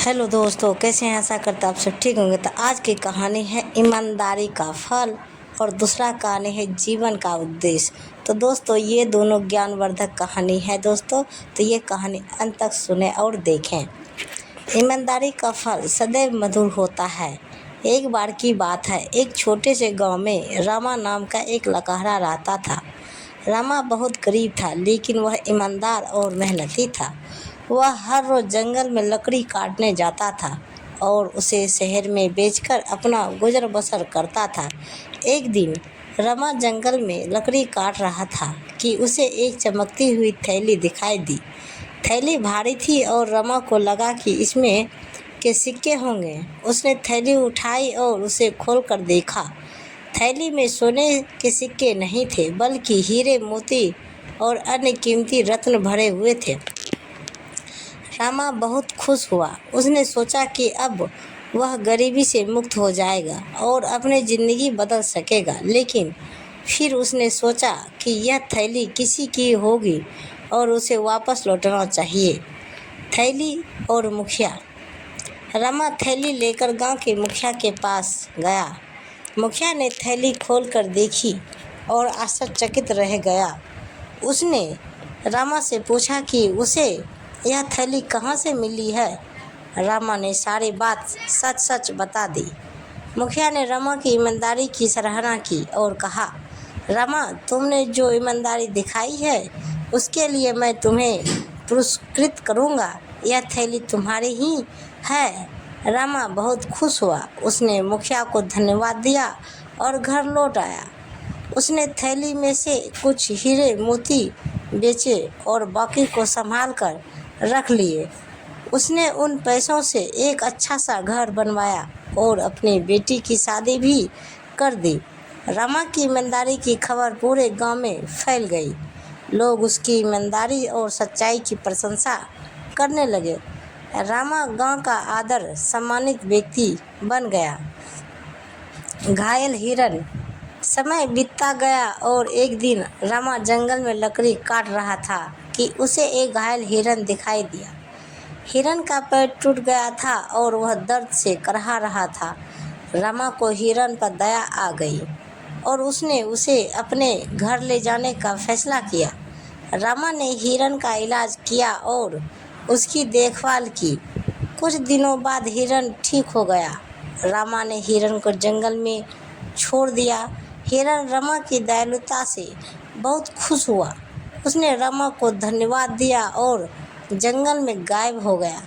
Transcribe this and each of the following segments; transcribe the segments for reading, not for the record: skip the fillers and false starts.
Hello दोस्तों, कैसे हैं? आशा करता आप सब ठीक होंगे। तो आज की कहानी है ईमानदारी का फल और दूसरा कहानी है जीवन का उद्देश्य। तो दोस्तों, ये दोनों ज्ञानवर्धक कहानी है दोस्तों। तो ये कहानी अंत तक सुने और देखें। ईमानदारी का फल सदैव मधुर होता है। एक बार की बात है, एक छोटे से गांव में रामा नाम का एक लकहरा रहता था। रामा बहुत गरीब था, लेकिन वह ईमानदार और मेहनती था। वह हर रोज़ जंगल में लकड़ी काटने जाता था और उसे शहर में बेचकर अपना गुजर बसर करता था। एक दिन रमा जंगल में लकड़ी काट रहा था कि उसे एक चमकती हुई थैली दिखाई दी। थैली भारी थी और रमा को लगा कि इसमें के सिक्के होंगे। उसने थैली उठाई और उसे खोलकर देखा। थैली में सोने के सिक्के नहीं थे, बल्कि हीरे, मोती और अन्य कीमती रत्न भरे हुए थे। रामा बहुत खुश हुआ। उसने सोचा कि अब वह गरीबी से मुक्त हो जाएगा और अपनी ज़िंदगी बदल सकेगा। लेकिन फिर उसने सोचा कि यह थैली किसी की होगी और उसे वापस लौटना चाहिए। थैली और मुखिया। रामा थैली लेकर गांव के मुखिया के पास गया। मुखिया ने थैली खोलकर देखी और आश्चर्यचकित रह गया। उसने रामा से पूछा कि उसे यह थैली कहाँ से मिली है। रामा ने सारी बात सच सच बता दी। मुखिया ने रामा की ईमानदारी की सराहना की और कहा, रामा, तुमने जो ईमानदारी दिखाई है उसके लिए मैं तुम्हें पुरस्कृत करूँगा। यह थैली तुम्हारी ही है। रामा बहुत खुश हुआ। उसने मुखिया को धन्यवाद दिया और घर लौट आया। उसने थैली में से कुछ हीरे मोती बेचे और बाकी को संभाल कर रख लिए। उसने उन पैसों से एक अच्छा सा घर बनवाया और अपनी बेटी की शादी भी कर दी। रामा की ईमानदारी की खबर पूरे गांव में फैल गई। लोग उसकी ईमानदारी और सच्चाई की प्रशंसा करने लगे। रामा गांव का आदर सम्मानित व्यक्ति बन गया। घायल हिरन। समय बीतता गया और एक दिन रामा जंगल में लकड़ी काट रहा था कि उसे एक घायल हिरन दिखाई दिया। हिरन का पैर टूट गया था और वह दर्द से कराह रहा था। रामा को हिरन पर दया आ गई और उसने उसे अपने घर ले जाने का फैसला किया। रामा ने हिरन का इलाज किया और उसकी देखभाल की। कुछ दिनों बाद हिरन ठीक हो गया। रामा ने हिरन को जंगल में छोड़ दिया। हिरन रामा की दयालुता से बहुत खुश हुआ। उसने रामा को धन्यवाद दिया और जंगल में गायब हो गया।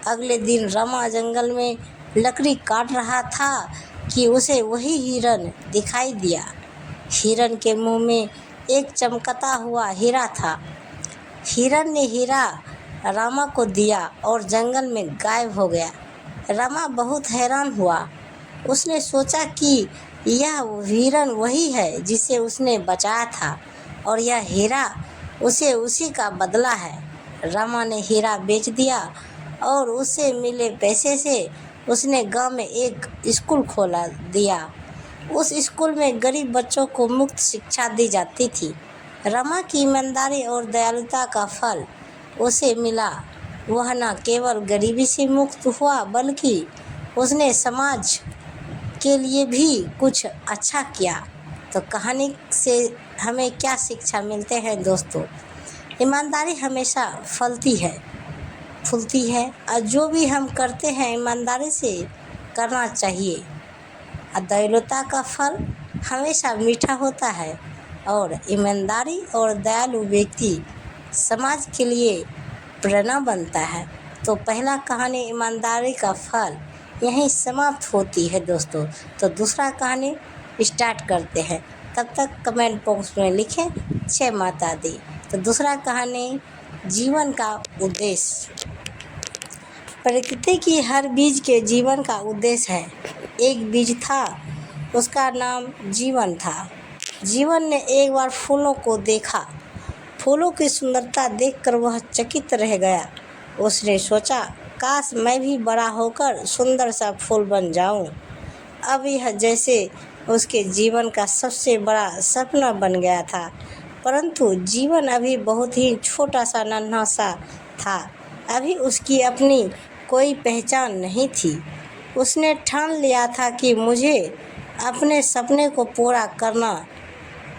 अगले दिन रामा जंगल में लकड़ी काट रहा था कि उसे वही हिरन दिखाई दिया। हिरन के मुंह में एक चमकता हुआ हीरा था। हिरन ने हीरा रामा को दिया और जंगल में गायब हो गया। रामा बहुत हैरान हुआ। उसने सोचा कि यह हिरन वही है जिसे उसने बचाया था और यह हीरा उसे उसी का बदला है। रामा ने हीरा बेच दिया और उससे मिले पैसे से उसने गांव में एक स्कूल खोला दिया। उस स्कूल में गरीब बच्चों को मुफ्त शिक्षा दी जाती थी। रामा की ईमानदारी और दयालुता का फल उसे मिला। वह न केवल गरीबी से मुक्त हुआ, बल्कि उसने समाज के लिए भी कुछ अच्छा किया। तो कहानी से हमें क्या शिक्षा मिलते हैं दोस्तों? ईमानदारी हमेशा फलती है, फूलती है और जो भी हम करते हैं ईमानदारी से करना चाहिए। दयालुता का फल हमेशा मीठा होता है और ईमानदारी और दयालु व्यक्ति समाज के लिए प्रेरणा बनता है। तो पहला कहानी ईमानदारी का फल यहीं समाप्त होती है दोस्तों। तो दूसरा कहानी स्टार्ट करते हैं। तब तक कमेंट बॉक्स में लिखें जय माता दी। तो दूसरा कहानी जीवन का उद्देश्य। प्रकृति की हर बीज के जीवन का उद्देश्य है। एक बीज था, उसका नाम जीवन था। जीवन ने एक बार फूलों को देखा। फूलों की सुंदरता देखकर वह चकित रह गया। उसने सोचा, काश मैं भी बड़ा होकर सुंदर सा फूल बन जाऊं। अब यह जैसे उसके जीवन का सबसे बड़ा सपना बन गया था। परंतु जीवन अभी बहुत ही छोटा सा नन्हा सा था। अभी उसकी अपनी कोई पहचान नहीं थी। उसने ठान लिया था कि मुझे अपने सपने को पूरा करना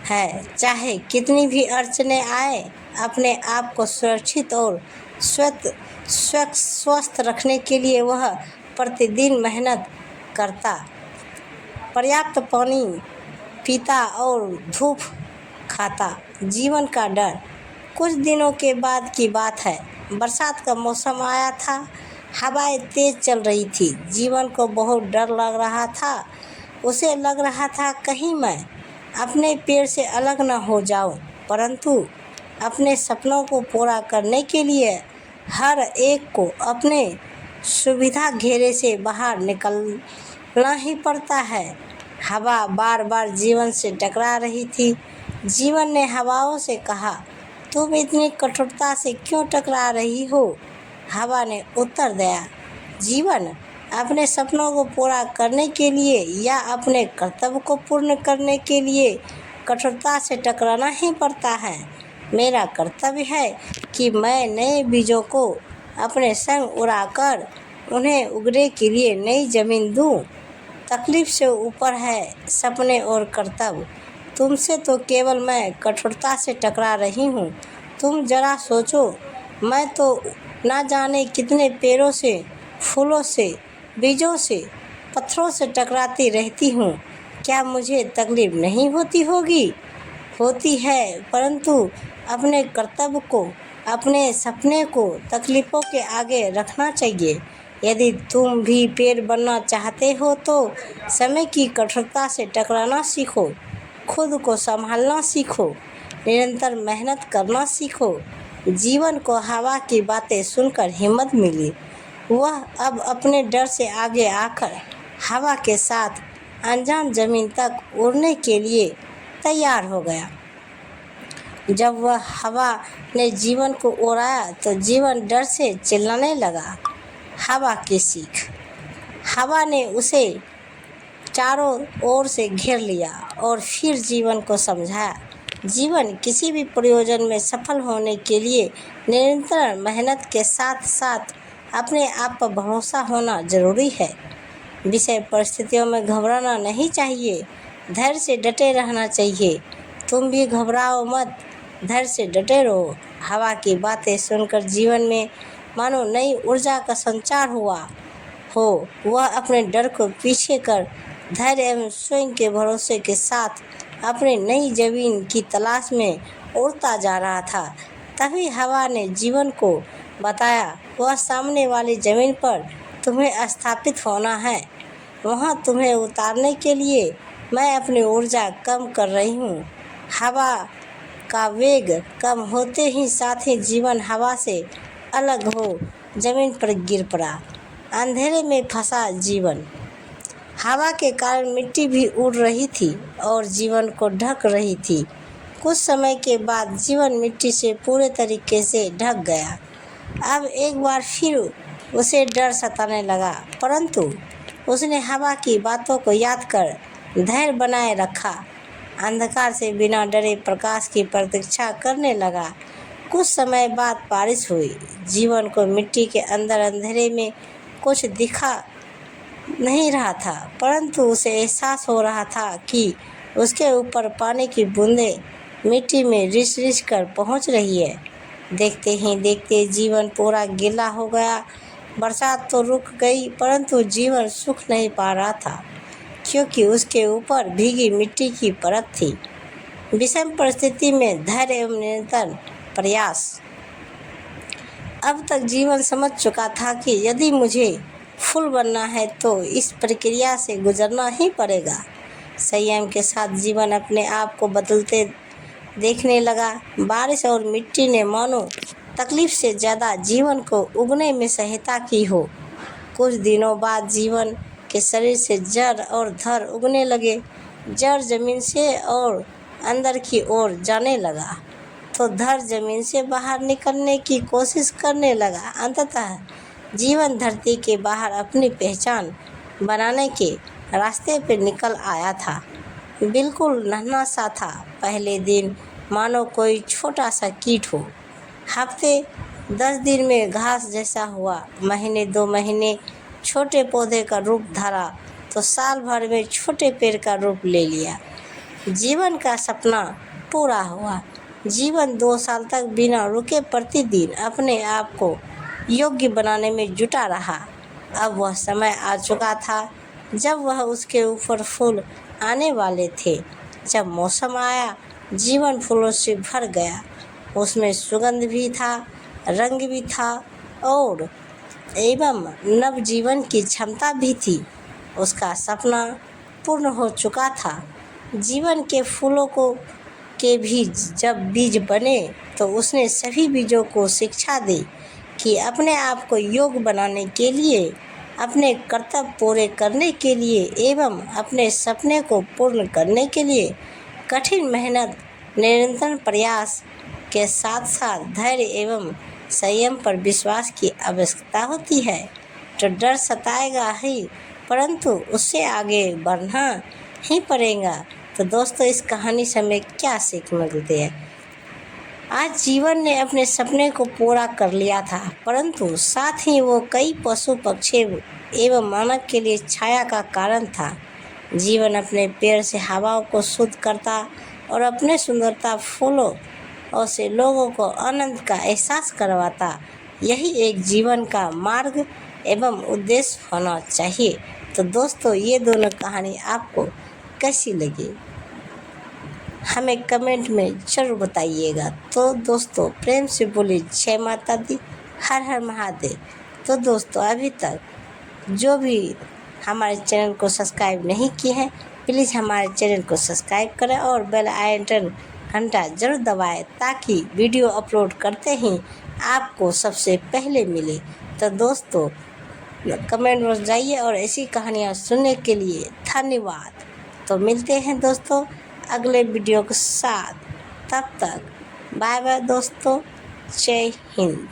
है, चाहे कितनी भी अड़चनें आए। अपने आप को सुरक्षित और स्वस्थ रखने के लिए वह प्रतिदिन मेहनत करता, पर्याप्त पानी पीता और धूप खाता। जीवन का डर। कुछ दिनों के बाद की बात है। बरसात का मौसम आया था। हवाएं तेज चल रही थी। जीवन को बहुत डर लग रहा था। उसे लग रहा था कहीं मैं अपने पेड़ से अलग न हो जाऊं। परंतु अपने सपनों को पूरा करने के लिए हर एक को अपने सुविधा घेरे से बाहर निकलना ही पड़ता है। हवा बार बार जीवन से टकरा रही थी। जीवन ने हवाओं से कहा, तुम इतनी कठोरता से क्यों टकरा रही हो? हवा ने उत्तर दिया, जीवन, अपने सपनों को पूरा करने के लिए या अपने कर्तव्य को पूर्ण करने के लिए कठोरता से टकराना ही पड़ता है। मेरा कर्तव्य है कि मैं नए बीजों को अपने संग उड़ाकर उन्हें उगने के लिए नई जमीन दूं। तकलीफ से ऊपर है सपने और कर्तव्य। तुमसे तो केवल मैं कठोरता से टकरा रही हूँ। तुम जरा सोचो, मैं तो ना जाने कितने पेड़ों से, फूलों से, बीजों से, पत्थरों से टकराती रहती हूँ। क्या मुझे तकलीफ नहीं होती होगी? होती है, परंतु अपने कर्तव्य को, अपने सपने को तकलीफ़ों के आगे रखना चाहिए। यदि तुम भी पेड़ बनना चाहते हो तो समय की कठोरता से टकराना सीखो, खुद को संभालना सीखो, निरंतर मेहनत करना सीखो। जीवन को हवा की बातें सुनकर हिम्मत मिली। वह अब अपने डर से आगे आकर हवा के साथ अनजान जमीन तक उड़ने के लिए तैयार हो गया। जब वह हवा ने जीवन को उड़ाया तो जीवन डर से चिल्लाने लगा। हवा की सीख। हवा ने उसे चारों ओर से घेर लिया और फिर जीवन को समझाया, जीवन, किसी भी प्रयोजन में सफल होने के लिए निरंतर मेहनत के साथ साथ अपने आप पर भरोसा होना जरूरी है। विषय परिस्थितियों में घबराना नहीं चाहिए, धैर्य से डटे रहना चाहिए। तुम भी घबराओ मत, धैर्य से डटे रहो। हवा की बातें सुनकर जीवन में मानो नई ऊर्जा का संचार हुआ हो। वह अपने डर को पीछे कर धैर्य एवं स्वयं के भरोसे के साथ अपने नई जमीन की तलाश में उड़ता जा रहा था। तभी हवा ने जीवन को बताया, वह सामने वाली जमीन पर तुम्हें स्थापित होना है। वहाँ तुम्हें उतारने के लिए मैं अपनी ऊर्जा कम कर रही हूँ। हवा का वेग कम होते ही साथ ही जीवन हवा से अलग हो जमीन पर गिर पड़ा। अंधेरे में फंसा जीवन। हवा के कारण मिट्टी भी उड़ रही थी और जीवन को ढक रही थी। कुछ समय के बाद जीवन मिट्टी से पूरे तरीके से ढक गया। अब एक बार फिर उसे डर सताने लगा, परंतु उसने हवा की बातों को याद कर धैर्य बनाए रखा। अंधकार से बिना डरे प्रकाश की प्रतीक्षा करने लगा। कुछ समय बाद बारिश हुई। जीवन को मिट्टी के अंदर अंधेरे में कुछ दिखा नहीं रहा था, परंतु उसे एहसास हो रहा था कि उसके ऊपर पानी की बूंदें मिट्टी में रिस रिस कर पहुंच रही है। देखते ही देखते जीवन पूरा गीला हो गया। बरसात तो रुक गई, परंतु जीवन सूख नहीं पा रहा था, क्योंकि उसके ऊपर भीगी मिट्टी की परत थी। विषम परिस्थिति में धैर्य एवं निरंतर प्रयास। अब तक जीवन समझ चुका था कि यदि मुझे फूल बनना है तो इस प्रक्रिया से गुजरना ही पड़ेगा। संयम के साथ जीवन अपने आप को बदलते देखने लगा। बारिश और मिट्टी ने मानो तकलीफ से ज़्यादा जीवन को उगने में सहायता की हो। कुछ दिनों बाद जीवन के शरीर से जड़ और धर उगने लगे। जड़ जमीन से और अंदर की ओर जाने लगा तो धर जमीन से बाहर निकलने की कोशिश करने लगा। अंततः जीवन धरती के बाहर अपनी पहचान बनाने के रास्ते पर निकल आया था। बिल्कुल नन्हा सा था। पहले दिन मानो कोई छोटा सा कीट हो। हफ्ते 10 दिन में घास जैसा हुआ, महीने 2 महीने छोटे पौधे का रूप धरा, तो साल भर में छोटे पेड़ का रूप ले लिया। जीवन का सपना पूरा हुआ। जीवन 2 साल तक बिना रुके प्रतिदिन अपने आप को योग्य बनाने में जुटा रहा। अब वह समय आ चुका था जब वह उसके ऊपर फूल आने वाले थे। जब मौसम आया, जीवन फूलों से भर गया। उसमें सुगंध भी था, रंग भी था और एवं नव जीवन की क्षमता भी थी। उसका सपना पूर्ण हो चुका था। जीवन के फूलों को के बीज जब बीज बने तो उसने सभी बीजों को शिक्षा दी कि अपने आप को योग्य बनाने के लिए, अपने कर्तव्य पूरे करने के लिए एवं अपने सपने को पूर्ण करने के लिए कठिन मेहनत, निरंतर प्रयास के साथ साथ धैर्य एवं संयम पर विश्वास की आवश्यकता होती है। तो डर सताएगा ही, परंतु उससे आगे बढ़ना ही पड़ेगा। तो दोस्तों, इस कहानी से हमें क्या सीख मिलती है? आज जीवन ने अपने सपने को पूरा कर लिया था, परंतु साथ ही वो कई पशु पक्षी एवं मानव के लिए छाया का कारण था। जीवन अपने पेड़ से हवाओं को शुद्ध करता और अपने सुंदरता फूलों और से लोगों को आनंद का एहसास करवाता। यही एक जीवन का मार्ग एवं उद्देश्य होना चाहिए। तो दोस्तों, ये दोनों कहानी आपको कैसी लगी हमें कमेंट में ज़रूर बताइएगा। तो दोस्तों, प्रेम से बोलिए जय माता दी, हर हर महादेव। तो दोस्तों, अभी तक जो भी हमारे चैनल को सब्सक्राइब नहीं किए हैं, प्लीज़ हमारे चैनल को सब्सक्राइब करें और बेल आइकन घंटा ज़रूर दबाएं ताकि वीडियो अपलोड करते ही आपको सबसे पहले मिले। तो दोस्तों, कमेंट में जाइए और ऐसी कहानियाँ सुनने के लिए धन्यवाद। तो मिलते हैं दोस्तों अगले वीडियो के साथ। तब तक बाय बाय दोस्तों, जय हिंद।